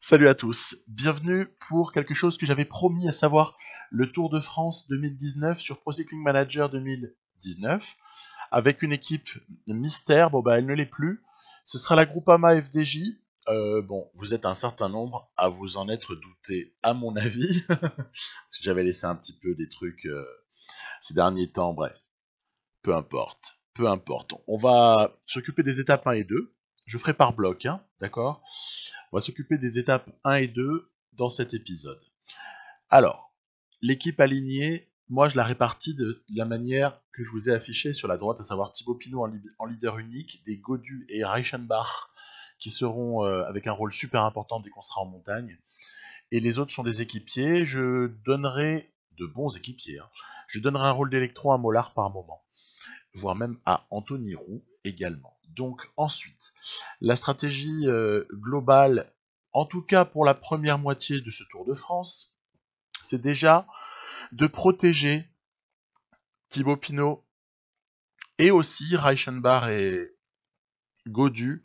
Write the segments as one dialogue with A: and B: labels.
A: Salut à tous, bienvenue pour quelque chose que j'avais promis, à savoir le Tour de France 2019 sur Pro Cycling Manager 2019, avec une équipe mystère. Bon bah elle ne l'est plus, ce sera la Groupama FDJ. Bon, vous êtes un certain nombre à vous en être douté à mon avis, parce que j'avais laissé un petit peu des trucs ces derniers temps, bref, peu importe, on va s'occuper des étapes 1 et 2, je ferai par bloc, hein, d'accord. On va s'occuper des étapes 1 et 2 dans cet épisode. Alors, l'équipe alignée, moi je la répartis de la manière que je vous ai affichée sur la droite, à savoir Thibaut Pinot en leader unique, des Gaudu et Reichenbach qui seront avec un rôle super important dès qu'on sera en montagne. Et les autres sont des équipiers. Je donnerai de bons équipiers. Hein. Je donnerai un rôle d'électron à Mollard par moment, voire même à Anthony Roux également. Donc ensuite, la stratégie globale, en tout cas pour la première moitié de ce Tour de France, c'est déjà de protéger Thibaut Pinot et aussi Reichenbach et Gaudu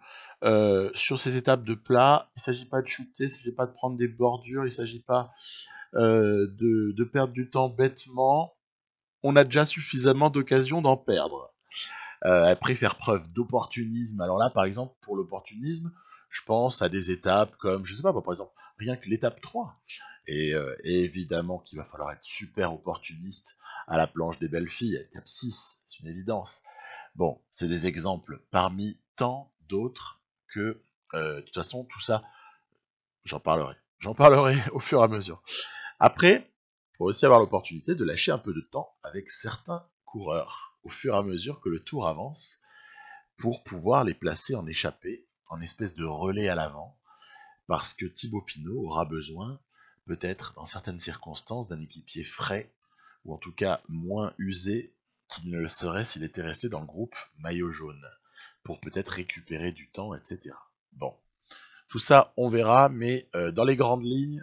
A: sur ces étapes de plat. Il ne s'agit pas de chuter, il ne s'agit pas de prendre des bordures, il ne s'agit pas de perdre du temps bêtement. On a déjà suffisamment d'occasions d'en perdre. Après, faire preuve d'opportunisme. Alors là, par exemple, pour l'opportunisme, je pense à des étapes comme, je sais pas, par exemple, rien que l'étape 3. Et évidemment qu'il va falloir être super opportuniste à la planche des belles filles, à l'étape 6, c'est une évidence. Bon, c'est des exemples parmi tant d'autres que, de toute façon, tout ça, j'en parlerai. J'en parlerai au fur et à mesure. Après, il faut aussi avoir l'opportunité de lâcher un peu de temps avec certains coureurs au fur et à mesure que le tour avance pour pouvoir les placer en échappée, en espèce de relais à l'avant, parce que Thibaut Pinot aura besoin, peut-être dans certaines circonstances, d'un équipier frais, ou en tout cas moins usé qu'il ne le serait s'il était resté dans le groupe maillot jaune, pour peut-être récupérer du temps, etc. Bon, tout ça on verra, mais dans les grandes lignes,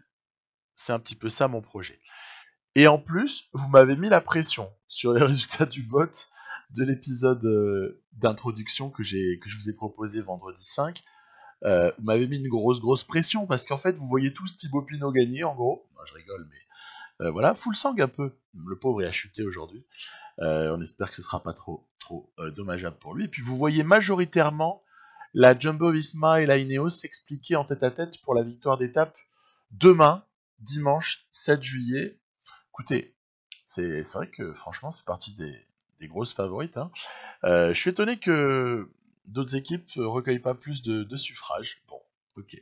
A: c'est un petit peu ça mon projet. Et en plus, vous m'avez mis la pression sur les résultats du vote de l'épisode d'introduction que je vous ai proposé vendredi 5. Vous m'avez mis une grosse pression parce qu'en fait, vous voyez tous Thibaut Pinot gagner, en gros. Non, je rigole, mais voilà, full sang un peu. Le pauvre il a chuté aujourd'hui. On espère que ce sera pas trop dommageable pour lui. Et puis vous voyez majoritairement la Jumbo-Visma et la Ineos s'expliquer en tête-à-tête pour la victoire d'étape demain, dimanche 7 juillet. Écoutez, c'est vrai que franchement, c'est partie des grosses favorites. Hein. Je suis étonné que d'autres équipes ne recueillent pas plus de suffrages. Bon, ok.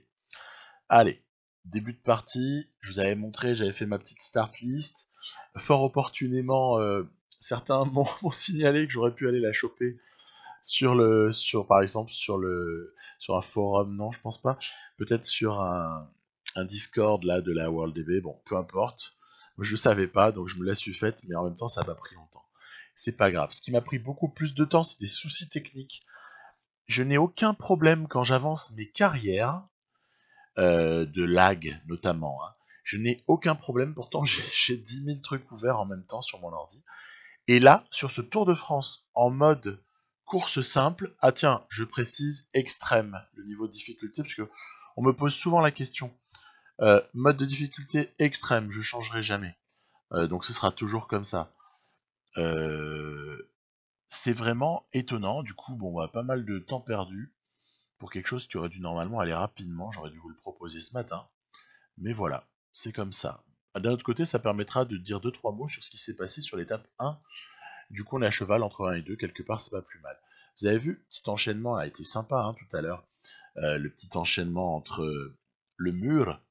A: Allez, début de partie. Je vous avais montré, j'avais fait ma petite start list. Fort opportunément, certains m'ont signalé que j'aurais pu aller la choper par exemple, sur un forum. Non, je pense pas. Peut-être sur un Discord là de la WorldDB. Bon, peu importe. Moi, je savais pas, donc je me la suis faite, mais en même temps, ça m'a pris longtemps. C'est pas grave. Ce qui m'a pris beaucoup plus de temps, c'est des soucis techniques. Je n'ai aucun problème quand j'avance mes carrières, de lag notamment. Hein. Je n'ai aucun problème, pourtant j'ai 10 000 trucs ouverts en même temps sur mon ordi. Et là, sur ce Tour de France, en mode course simple, ah tiens, je précise extrême, le niveau de difficulté, parce que on me pose souvent la question. Mode de difficulté extrême, je changerai jamais. Donc ce sera toujours comme ça. C'est vraiment étonnant, du coup, bon, pas mal de temps perdu pour quelque chose qui aurait dû normalement aller rapidement, j'aurais dû vous le proposer ce matin. Mais voilà, c'est comme ça. D'un autre côté, ça permettra de dire 2-3 mots sur ce qui s'est passé sur l'étape 1. Du coup, on est à cheval entre 1 et 2, quelque part, c'est pas plus mal. Vous avez vu, petit enchaînement a été sympa hein, tout à l'heure. Le petit enchaînement entre le mur,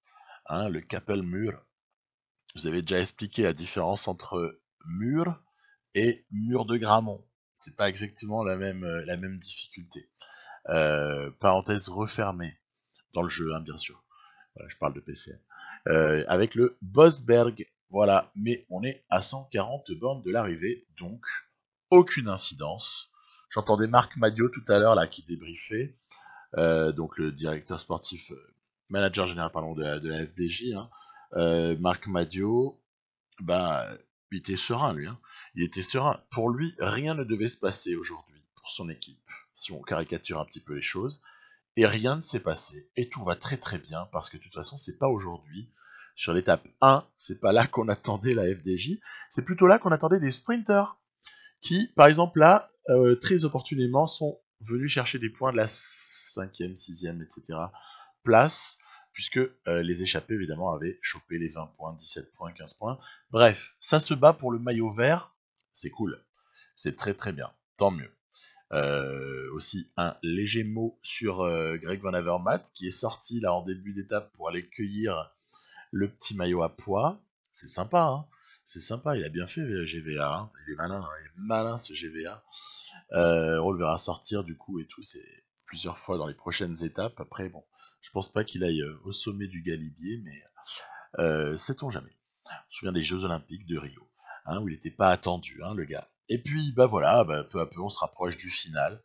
A: hein, le Capel mur. Vous avez déjà expliqué la différence entre mur et mur de Grammont. C'est pas exactement la même difficulté. Parenthèse refermée dans le jeu, hein, bien sûr. Voilà, je parle de PCM. Avec le Bosberg, voilà, mais on est à 140 bornes de l'arrivée, donc aucune incidence. J'entendais Marc Madio tout à l'heure là qui débriefait, donc le directeur sportif, manager général pardon, de la FDJ. Hein. Marc Madio, bah, il était serein lui. Hein. Il était serein. Pour lui, rien ne devait se passer aujourd'hui pour son équipe, si on caricature un petit peu les choses. et rien ne s'est passé, et tout va très très bien, parce que de toute façon, c'est pas aujourd'hui. Sur l'étape 1, c'est pas là qu'on attendait la FDJ, c'est plutôt là qu'on attendait des sprinters, qui, par exemple là, très opportunément, sont venus chercher des points de la 5e, 6e, etc. place, puisque les échappés, évidemment, avaient chopé les 20 points, 17 points, 15 points. Bref, ça se bat pour le maillot vert, c'est cool. C'est très très bien, tant mieux. Aussi un léger mot sur Greg Van Avermaet, qui est sorti là en début d'étape pour aller cueillir le petit maillot à pois. C'est sympa, hein. C'est sympa, il a bien fait GVA, hein. Il est malin ce GVA. On le verra sortir du coup et tout, c'est plusieurs fois dans les prochaines étapes. Après, bon, je pense pas qu'il aille au sommet du Galibier, mais sait-on jamais. Je me souviens des Jeux Olympiques de Rio, hein, où il n'était pas attendu, hein, le gars. Et puis, bah voilà, bah, peu à peu, on se rapproche du final.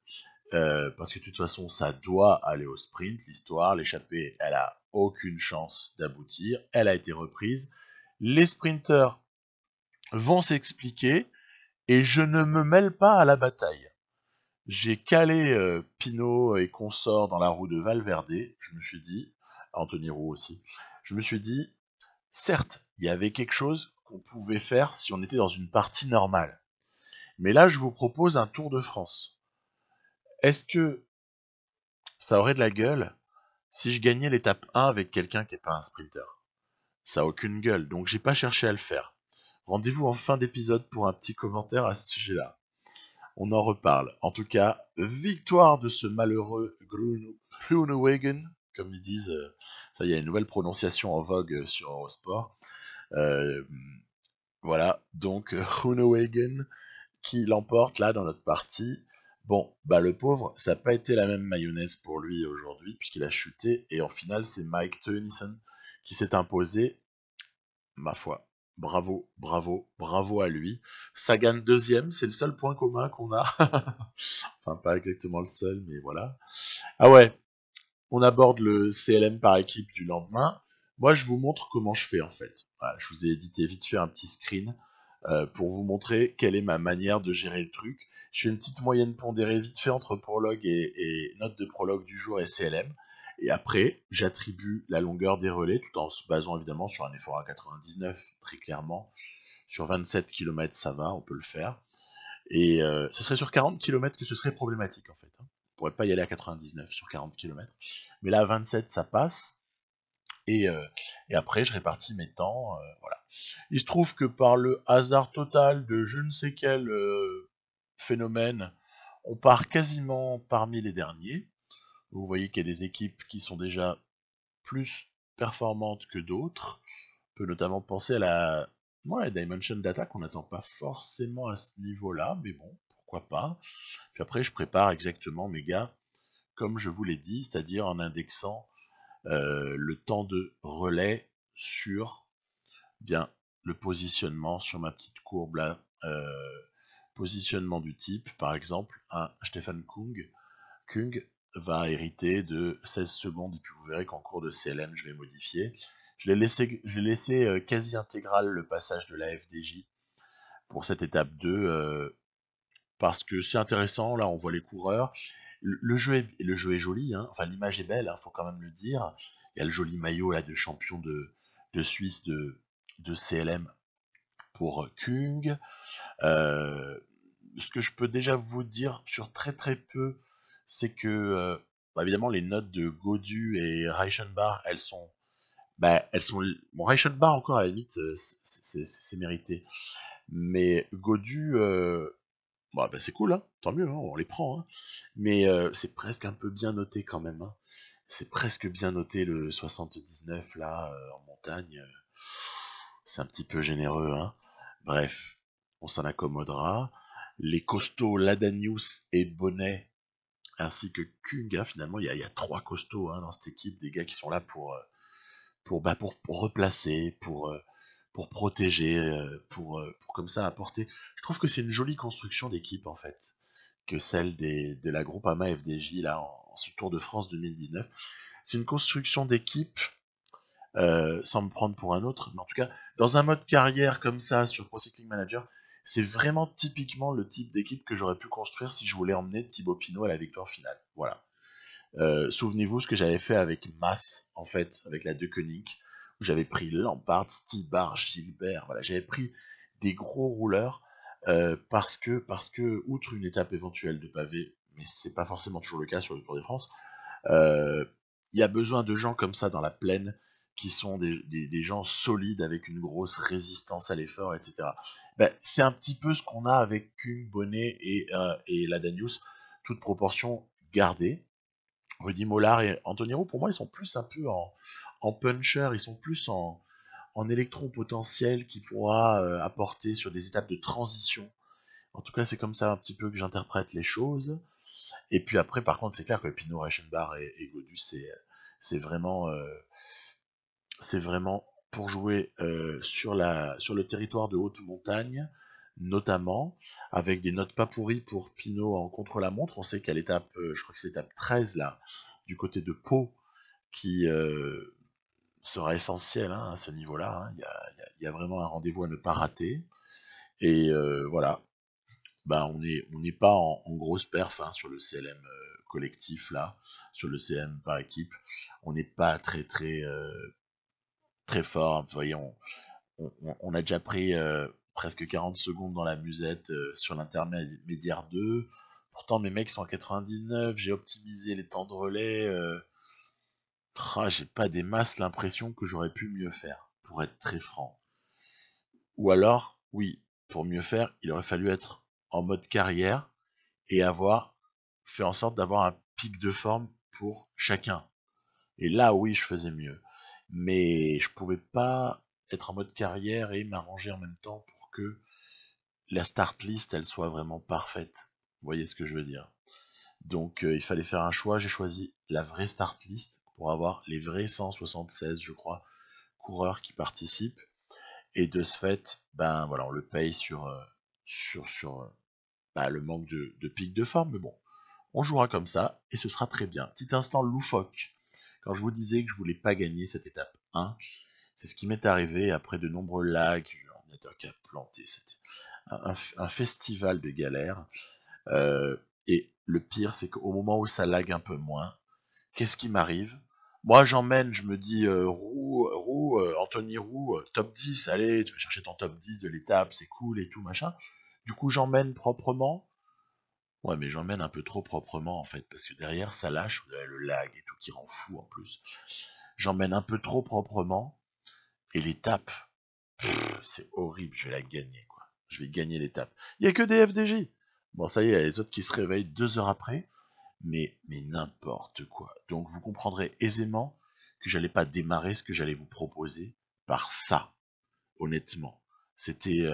A: Parce que de toute façon, ça doit aller au sprint, l'histoire. L'échappée, elle a aucune chance d'aboutir. Elle a été reprise. Les sprinters vont s'expliquer et je ne me mêle pas à la bataille. J'ai calé Pinot et consorts dans la roue de Valverde. Je me suis dit, Anthony Roux aussi, je me suis dit, certes, il y avait quelque chose qu'on pouvait faire si on était dans une partie normale. Mais là, je vous propose un Tour de France. Est-ce que ça aurait de la gueule si je gagnais l'étape 1 avec quelqu'un qui n'est pas un sprinter? Ça a aucune gueule, donc j'ai pas cherché à le faire. Rendez-vous en fin d'épisode pour un petit commentaire à ce sujet-là. On en reparle. En tout cas, victoire de ce malheureux Groenewegen, comme ils disent. Ça y est, une nouvelle prononciation en vogue sur Eurosport. Voilà, donc Groenewegen qui l'emporte là dans notre partie. Bon, bah le pauvre, ça n'a pas été la même mayonnaise pour lui aujourd'hui, puisqu'il a chuté, et en finale, c'est Mike Teunissen qui s'est imposé. Ma foi, bravo, bravo, bravo à lui. Sagan deuxième, c'est le seul point commun qu'on a. Enfin, pas exactement le seul, mais voilà. Ah ouais, on aborde le CLM par équipe du lendemain. Moi, je vous montre comment je fais en fait. Voilà, je vous ai édité vite fait un petit screen pour vous montrer quelle est ma manière de gérer le truc. Je fais une petite moyenne pondérée vite fait entre prologue et note de prologue du jour et CLM. Et après, j'attribue la longueur des relais tout en se basant évidemment sur un effort à 99, très clairement. Sur 27 km, ça va, on peut le faire. Et ce serait sur 40 km que ce serait problématique en fait. On ne pourrait pas y aller à 99 sur 40 km. Mais là, à 27, ça passe. Et après, je répartis mes temps. Voilà. Il se trouve que par le hasard total de je ne sais quel phénomène, on part quasiment parmi les derniers. Vous voyez qu'il y a des équipes qui sont déjà plus performantes que d'autres. On peut notamment penser à la Dimension Data qu'on n'attend pas forcément à ce niveau-là, mais bon, pourquoi pas. Puis après, je prépare exactement mes gars comme je vous l'ai dit, c'est-à-dire en indexant le temps de relais sur bien le positionnement sur ma petite courbe là. Positionnement du type, par exemple, un Stefan Kung va hériter de 16 secondes, et puis vous verrez qu'en cours de CLM, je vais modifier. Je l'ai laissé quasi intégral le passage de la FDJ pour cette étape 2, parce que c'est intéressant, là on voit les coureurs. Le jeu est joli, hein. Enfin l'image est belle, hein, faut quand même le dire. Il y a le joli maillot là de champion de Suisse de CLM pour Kung. Ce que je peux déjà vous dire sur très très peu, c'est que évidemment les notes de Gaudu et Reichenbach, elles sont bon, Reichenbach encore à la limite, c'est mérité, mais Gaudu, c'est cool, hein, tant mieux, hein, on les prend, hein. Mais c'est presque un peu bien noté quand même, hein. C'est presque bien noté le 79 là en montagne. C'est un petit peu généreux, hein. Bref, on s'en accommodera. Les costauds Ladanius et Bonnet, ainsi que Kung, hein, finalement, il y a trois costauds hein, dans cette équipe, des gars qui sont là pour replacer, pour protéger, pour comme ça apporter. Je trouve que c'est une jolie construction d'équipe en fait, que celle de la Groupama FDJ là en ce Tour de France 2019. C'est une construction d'équipe, sans me prendre pour un autre, mais en tout cas, dans un mode carrière comme ça sur Pro Cycling Manager, c'est vraiment typiquement le type d'équipe que j'aurais pu construire si je voulais emmener Thibaut Pinot à la victoire finale. Voilà. Souvenez-vous ce que j'avais fait avec Mas, en fait, avec la De Koenig, où j'avais pris Lampard, Stibar, Gilbert, voilà, j'avais pris des gros rouleurs parce que, outre une étape éventuelle de pavé, mais c'est pas forcément toujours le cas sur le Tour de France, euh, il y a besoin de gens comme ça dans la plaine qui sont des gens solides avec une grosse résistance à l'effort, etc. Ben, c'est un petit peu ce qu'on a avec Kung, Bonnet et Ladanius, toute proportion gardée. Rudy Mollard et Anthony Roux, pour moi, ils sont plus un peu en puncher, ils sont plus en électron potentiel qui pourra apporter sur des étapes de transition. En tout cas, c'est comme ça un petit peu que j'interprète les choses. Et puis après, par contre, c'est clair que Pinot, Reichenbach et Godu, c'est vraiment, c'est vraiment pour jouer sur le territoire de haute montagne, notamment, avec des notes pas pourries pour Pinot en contre-la-montre. On sait qu'à l'étape, je crois que c'est l'étape 13, là, du côté de Pau, qui sera essentiel à ce niveau-là. Il y a vraiment un rendez-vous à ne pas rater. Et voilà, bah, on n'est pas en grosse perf sur le CLM collectif, là, sur le CLM par équipe. On n'est pas très fort. Vous voyez, on a déjà pris presque 40 secondes dans la musette sur l'intermédiaire 2. Pourtant, mes mecs sont à 99. J'ai optimisé les temps de relais. J'ai pas des masses l'impression que j'aurais pu mieux faire, pour être très franc. Ou alors, oui, pour mieux faire, il aurait fallu être en mode carrière et avoir fait en sorte d'avoir un pic de forme pour chacun. Et là, oui, je faisais mieux. Mais je pouvais pas être en mode carrière et m'arranger en même temps pour que la start list, elle soit vraiment parfaite. Vous voyez ce que je veux dire? Donc, il fallait faire un choix. J'ai choisi la vraie start list pour avoir les vrais 176, je crois, coureurs qui participent. Et de ce fait, ben voilà, on le paye sur bah, le manque de pic de forme. Mais bon, on jouera comme ça et ce sera très bien. Petit instant loufoque. Quand je vous disais que je voulais pas gagner cette étape 1, c'est ce qui m'est arrivé après de nombreux lags, l'ordinateur qui a planté. C'était un festival de galères. Et le pire, c'est qu'au moment où ça lag un peu moins, qu'est-ce qui m'arrive? Moi, j'emmène, je me dis, Anthony Roux, top 10, allez, tu vas chercher ton top 10 de l'étape, c'est cool et tout, machin. Du coup, j'emmène proprement. Ouais, mais j'emmène un peu trop proprement, en fait, parce que derrière, ça lâche, vous avez le lag et tout qui rend fou, en plus. J'emmène un peu trop proprement, et l'étape, c'est horrible, je vais la gagner, quoi. Je vais gagner l'étape. Il n'y a que des FDJ. Bon, ça y est, il y a les autres qui se réveillent 2 heures après, mais n'importe quoi. Donc vous comprendrez aisément que j'allais pas démarrer ce que j'allais vous proposer par ça, honnêtement. C'était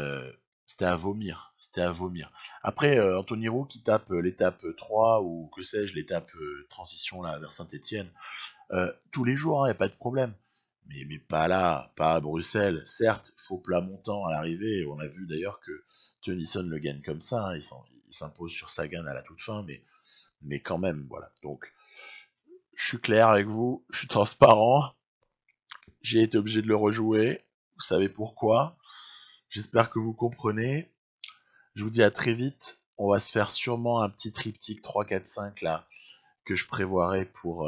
A: c'était à vomir, c'était à vomir. Après, Anthony Roux qui tape l'étape 3 ou que sais-je, l'étape transition là vers Saint-Etienne, tous les jours, il n'y a pas de problème. Mais pas là, pas à Bruxelles. Certes, faux plat montant à l'arrivée. On a vu d'ailleurs que Tennyson le gagne comme ça. Il s'impose sur Sagan à la toute fin, mais quand même, voilà. Donc, je suis clair avec vous, je suis transparent. J'ai été obligé de le rejouer. Vous savez pourquoi. J'espère que vous comprenez. Je vous dis à très vite. On va se faire sûrement un petit triptyque 3, 4, 5 là que je prévoirai pour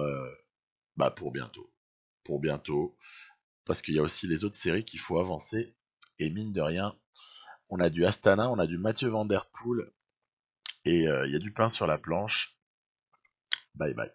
A: bientôt. Pour bientôt. Parce qu'il y a aussi les autres séries qu'il faut avancer. Et mine de rien, on a du Astana, on a du Mathieu Van Der Poel. Et il y a du pain sur la planche. Bye bye.